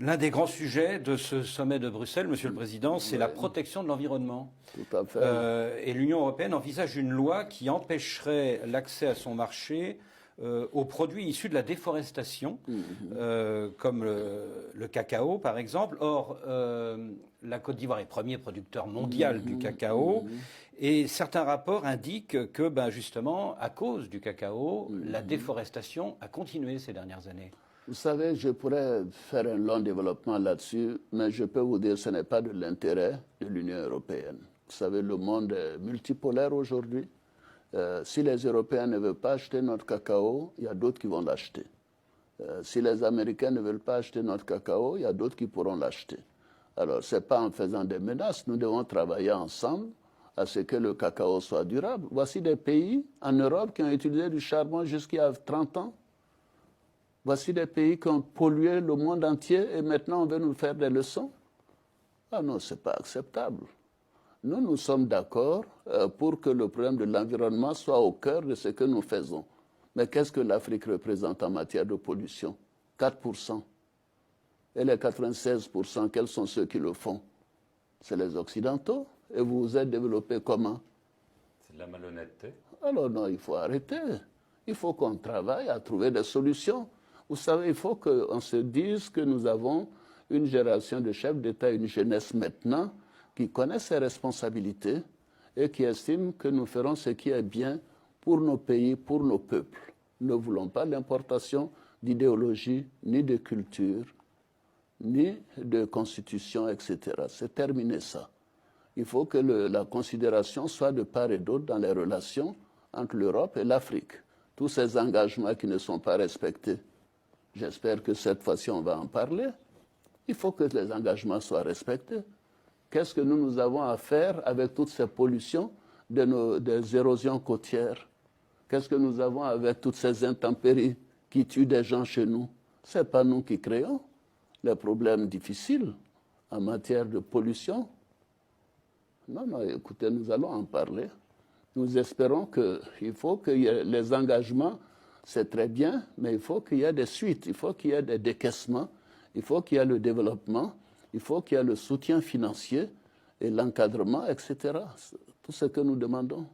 L'un des grands sujets de ce sommet de Bruxelles, Monsieur le Président, c'est la protection de l'environnement. Tout à fait. Et l'Union européenne envisage une loi qui empêcherait l'accès à son marché aux produits issus de la déforestation, comme le cacao par exemple. Or, la Côte d'Ivoire est premier producteur mondial du cacao, et certains rapports indiquent que, justement, à cause du cacao, la déforestation a continué ces dernières années. Vous savez, je pourrais faire un long développement là-dessus, mais je peux vous dire que ce n'est pas de l'intérêt de l'Union européenne. Vous savez, le monde est multipolaire aujourd'hui. Si les Européens ne veulent pas acheter notre cacao, il y a d'autres qui vont l'acheter. Si les Américains ne veulent pas acheter notre cacao, il y a d'autres qui pourront l'acheter. Alors, ce n'est pas en faisant des menaces, nous devons travailler ensemble à ce que le cacao soit durable. Voici des pays en Europe qui ont utilisé du charbon jusqu'il y a 30 ans. Voici des pays qui ont pollué le monde entier et maintenant on veut nous faire des leçons. Ah non, ce n'est pas acceptable. Nous sommes d'accord pour que le problème de l'environnement soit au cœur de ce que nous faisons. Mais qu'est-ce que l'Afrique représente en matière de pollution? 4%. Et les 96%, quels sont ceux qui le font? C'est les Occidentaux. Et vous vous êtes développés comment? C'est de la malhonnêteté. Alors non, il faut arrêter. Il faut qu'on travaille à trouver des solutions. Vous savez, il faut qu'on se dise que nous avons une génération de chefs d'État, une jeunesse maintenant, qui connaissent ses responsabilités et qui estiment que nous ferons ce qui est bien pour nos pays, pour nos peuples. Nous ne voulons pas l'importation d'idéologie, ni de culture, ni de constitution, etc. C'est terminé ça. Il faut que la considération soit de part et d'autre dans les relations entre l'Europe et l'Afrique. Tous ces engagements qui ne sont pas respectés, j'espère que cette fois-ci on va en parler. Il faut que les engagements soient respectés. Qu'est-ce que nous avons à faire avec toutes ces pollutions des érosions côtières? Qu'est-ce que nous avons avec toutes ces intempéries qui tuent des gens chez nous? Ce n'est pas nous qui créons les problèmes difficiles en matière de pollution. Non, non, écoutez, nous allons en parler. Nous espérons qu'il faut que les engagements, c'est très bien, mais il faut qu'il y ait des suites, il faut qu'il y ait des décaissements, il faut qu'il y ait le développement, il faut qu'il y ait le soutien financier et l'encadrement, etc. Tout ce que nous demandons.